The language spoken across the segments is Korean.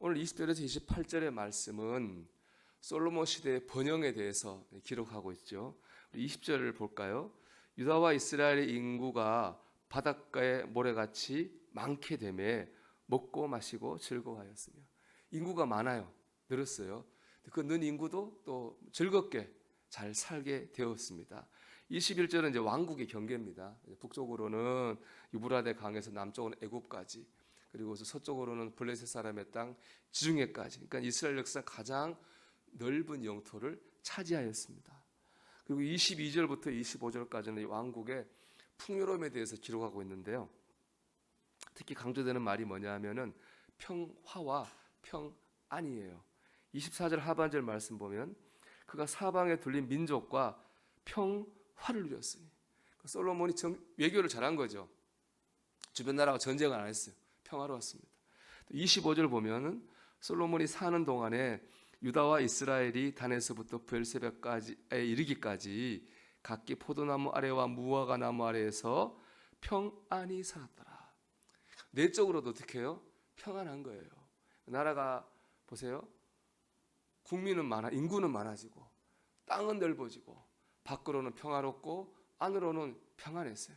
오늘 20절에서 28절의 말씀은 솔로몬 시대의 번영에 대해서 기록하고 있죠. 20절을 볼까요? 유다와 이스라엘의 인구가 바닷가의 모래같이 많게 되매 먹고 마시고 즐거워하였으며. 인구가 많아요. 늘었어요. 그 는 인구도 또 즐겁게 잘 살게 되었습니다. 21절은 이제 왕국의 경계입니다. 북쪽으로는 유브라데 강에서 남쪽은 애굽까지, 그리고 서쪽으로는 블레셋 사람의 땅 지중해까지. 그러니까 이스라엘 역사 가장 넓은 영토를 차지하였습니다. 그리고 22절부터 25절까지는 이 왕국의 풍요로움에 대해서 기록하고 있는데요. 특히 강조되는 말이 뭐냐 하면은 평화와 평안이에요. 24절 하반절 말씀 보면 그가 사방에 둘린 민족과 평화를 누렸으니. 솔로몬이 외교를 잘한 거죠. 주변 나라가 전쟁을 안 했어요. 평화로웠습니다. 25절 보면은 솔로몬이 사는 동안에 유다와 이스라엘이 단에서부터 브엘세바까지에 이르기까지 각기 포도나무 아래와 무화과 나무 아래에서 평안히 살았더라. 내적으로도 어떻게 해요? 평안한 거예요. 나라가 보세요. 국민은 인구는 많아지고 땅은 넓어지고 밖으로는 평화롭고 안으로는 평안했어요.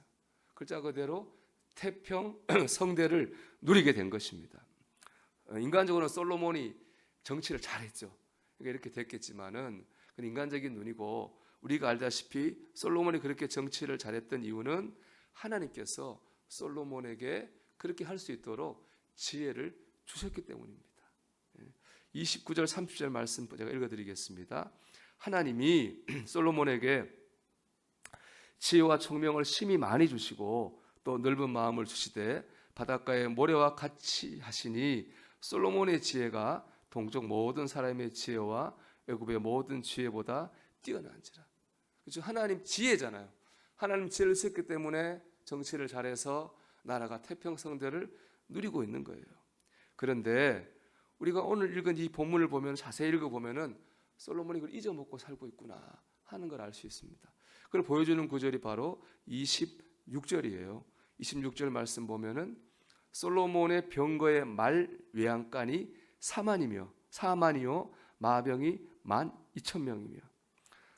글자 그대로 태평 성대를 누리게 된 것입니다. 인간적으로는 솔로몬이 정치를 잘했죠. 그러니까 이렇게 됐겠지만은 그건 인간적인 눈이고, 우리가 알다시피 솔로몬이 그렇게 정치를 잘했던 이유는 하나님께서 솔로몬에게 그렇게 할 수 있도록 지혜를 주셨기 때문입니다. 29절 30절 말씀 제가 읽어드리겠습니다. 하나님이 솔로몬에게 지혜와 총명을 심히 많이 주시고 또 넓은 마음을 주시되 바닷가의 모래와 같이 하시니 솔로몬의 지혜가 동쪽 모든 사람의 지혜와 애굽의 모든 지혜보다 뛰어난지라. 그렇죠? 하나님 지혜잖아요. 하나님 지혜를 썼기 때문에 정치를 잘해서 나라가 태평성대를 누리고 있는 거예요. 그런데 우리가 오늘 읽은 이 본문을 보면, 자세히 읽어보면은 솔로몬이 그걸 잊어먹고 살고 있구나 하는 걸 알 수 있습니다. 그걸 보여주는 구절이 바로 26절이에요. 26절 말씀 보면은 솔로몬의 병거의 말 외양간이 4만이요 마병이 12,000명이며.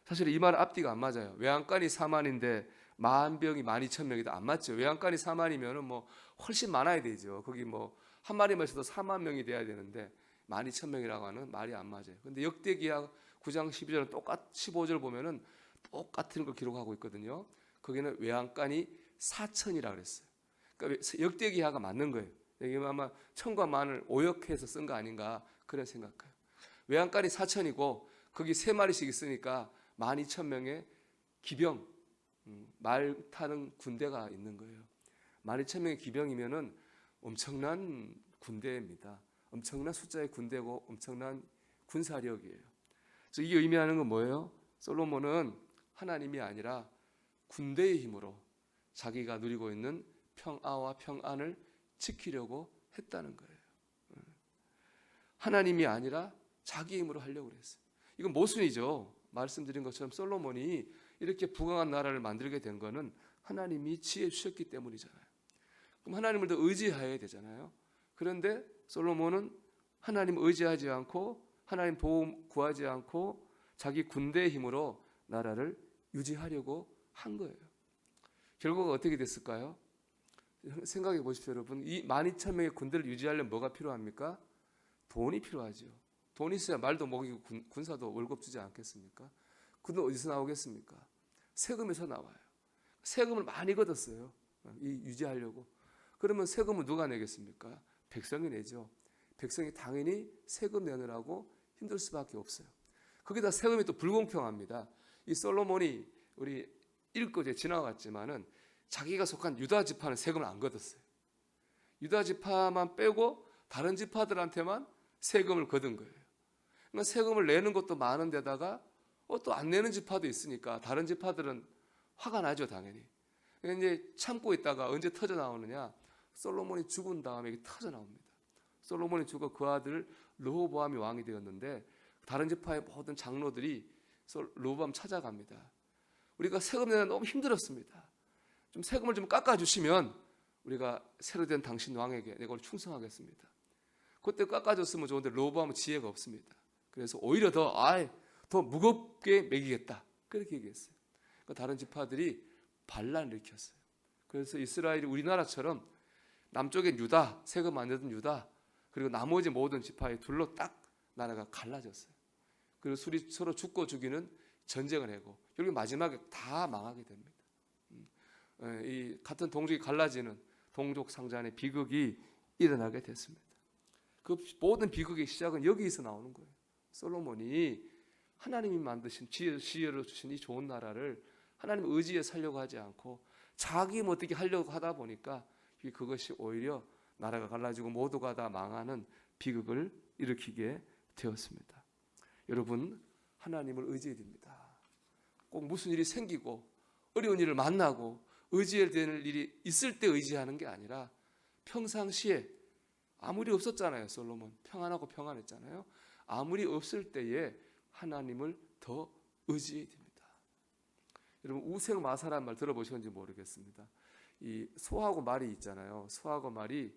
사실 이 말은 앞뒤가 안 맞아요. 외양간이 4만인데 마병이 12,000명이다, 안 맞죠. 외양간이 4만이면은 뭐 훨씬 많아야 되죠. 거기 뭐 한 마리만 있어도 4만 명이 돼야 되는데 12,000명이라고 하는 말이 안 맞아요. 근데 역대기하 9장 12절은 15절 보면은 똑같은 걸 기록하고 있거든요. 거기는 외양간이 4천이라고 그랬어요. 그러니까 역대기하가 맞는 거예요. 이게 아마 천과 만을 오역해서 쓴 거 아닌가 그런 생각해요. 외양간이 4천이고 거기 3마리씩 있으니까 12,000명의 기병, 말 타는 군대가 있는 거예요. 12,000명의 기병이면은 엄청난 군대입니다. 엄청난 숫자의 군대고 엄청난 군사력이에요. 그래서 이게 의미하는 건 뭐예요? 솔로몬은 하나님이 아니라 군대의 힘으로 자기가 누리고 있는 평화와 평안을 지키려고 했다는 거예요. 하나님이 아니라 자기 힘으로 하려고 그랬어요. 이건 모순이죠. 말씀드린 것처럼 솔로몬이 이렇게 부강한 나라를 만들게 된 거는 하나님이 지혜 주셨기 때문이잖아요. 그럼 하나님을 더 의지해야 되잖아요. 그런데 솔로몬은 하나님을 의지하지 않고 하나님 도움 구하지 않고 자기 군대의 힘으로 나라를 유지하려고 한 거예요. 결과가 어떻게 됐을까요? 생각해 보십시오, 여러분. 이 12,000명의 군대를 유지하려면 뭐가 필요합니까? 돈이 필요하죠. 돈이 있어야 말도 먹이고 군사도 월급 주지 않겠습니까? 그 돈 어디서 나오겠습니까? 세금에서 나와요. 세금을 많이 걷었어요. 유지하려고. 그러면 세금은 누가 내겠습니까? 백성이 내죠. 백성이 당연히 세금 내느라고 힘들 수밖에 없어요. 거기다 세금이 또 불공평합니다. 이 솔로몬이 우리 읽고 지나갔지만은 자기가 속한 유다 지파는 세금을 안 걷었어요. 유다 지파만 빼고 다른 지파들한테만 세금을 걷은 거예요. 그러니까 세금을 내는 것도 많은 데다가 또 안 내는 지파도 있으니까 다른 지파들은 화가 나죠, 당연히. 그러니까 이제 참고 있다가 언제 터져 나오느냐? 솔로몬이 죽은 다음에 이게 터져 나옵니다. 솔로몬이 죽어 그 아들 르호보암이 왕이 되었는데 다른 지파의 모든 장로들이 르호보암 찾아갑니다. 우리가 세금 내는 너무 힘들었습니다. 좀 세금을 좀 깎아주시면 우리가 새로 된 당신 왕에게 내가 충성하겠습니다. 그때 깎아줬으면 좋은데 르호보암은 지혜가 없습니다. 그래서 오히려 더 무겁게 매기겠다 그렇게 얘기했어요. 그러니까 다른 지파들이 반란을 일으켰어요. 그래서 이스라엘이 우리나라처럼 남쪽엔 유다, 세금 안 내던 유다, 그리고 나머지 모든 지파에 둘로 딱 나라가 갈라졌어요. 그리고 서로 죽고 죽이는 전쟁을 하고 결국 마지막에 다 망하게 됩니다. 이 같은 동족이 갈라지는 동족 상잔의 비극이 일어나게 됐습니다. 그 모든 비극의 시작은 여기에서 나오는 거예요. 솔로몬이 하나님이 만드신 지혜로 주신 이 좋은 나라를 하나님 의지에 살려고 하지 않고 자기 어떻게 하려고 하다 보니까 그것이 오히려 나라가 갈라지고 모두가 다 망하는 비극을 일으키게 되었습니다. 여러분, 하나님을 의지해야 됩니다. 꼭 무슨 일이 생기고 어려운 일을 만나고 의지해야 되는 일이 있을 때 의지하는 게 아니라 평상시에 아무리 없었잖아요. 솔로몬 평안하고 평안했잖아요. 아무리 없을 때에 하나님을 더 의지해야 됩니다. 여러분, 우생마사라는 말 들어보셨는지 모르겠습니다. 이 소하고 말이 있잖아요. 소하고 말이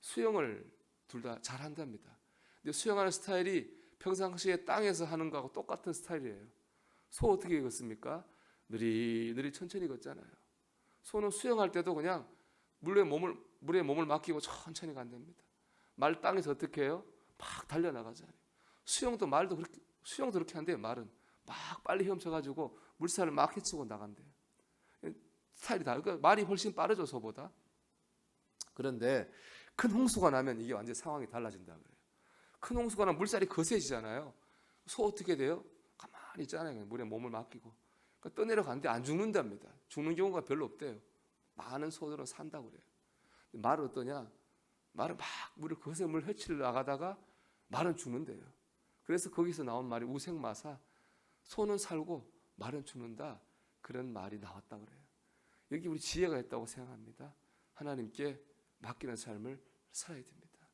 수영을 둘 다 잘한답니다. 근데 수영하는 스타일이 평상시에 땅에서 하는 거하고 똑같은 스타일이에요. 소 어떻게 걷습니까? 느리느리 천천히 걷잖아요. 소는 수영할 때도 그냥 물에 몸을 맡기고 천천히 간답니다. 말 땅에서 어떻게 해요? 막 달려나가잖아요. 수영도 그렇게 한대요. 말은 막 빨리 헤엄쳐가지고 물살을 막 헤치고 나간대요. 스타일이 다. 그러니까 말이 훨씬 빠르죠, 소보다. 그런데 큰 홍수가 나면 이게 완전 상황이 달라진다 그래요. 큰 홍수가 나면 물살이 거세지잖아요. 소 어떻게 돼요? 가만히 있잖아요. 물에 몸을 맡기고. 그러니까 떠내려가는데 안 죽는답니다. 죽는 경우가 별로 없대요. 많은 소들은 산다고 그래요. 말은 어떠냐? 말은 막 물을 거세 물 헤치려 나가다가 말은 죽는데요. 그래서 거기서 나온 말이 우생마사, 소는 살고 말은 죽는다, 그런 말이 나왔다 그래요. 여기 우리 지혜가 있다고 생각합니다. 하나님께 맡기는 삶을 살아야 됩니다.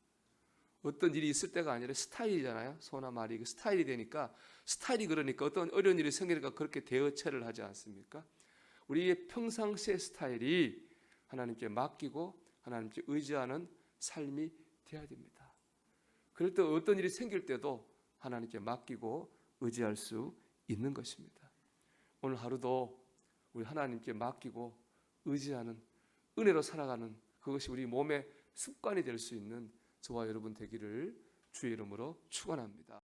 어떤 일이 있을 때가 아니라 스타일이잖아요. 소나 말이 그 스타일이 되니까, 스타일이 그러니까 어떤 어려운 일이 생기니까 그렇게 대처를 하지 않습니까? 우리의 평상시의 스타일이 하나님께 맡기고 하나님께 의지하는 삶이 되어야 됩니다. 그럴 때 어떤 일이 생길 때도 하나님께 맡기고 의지할 수 있는 것입니다. 오늘 하루도 우리 하나님께 맡기고 의지하는, 은혜로 살아가는, 그것이 우리 몸의 습관이 될 수 있는 저와 여러분 되기를 주의 이름으로 축원합니다.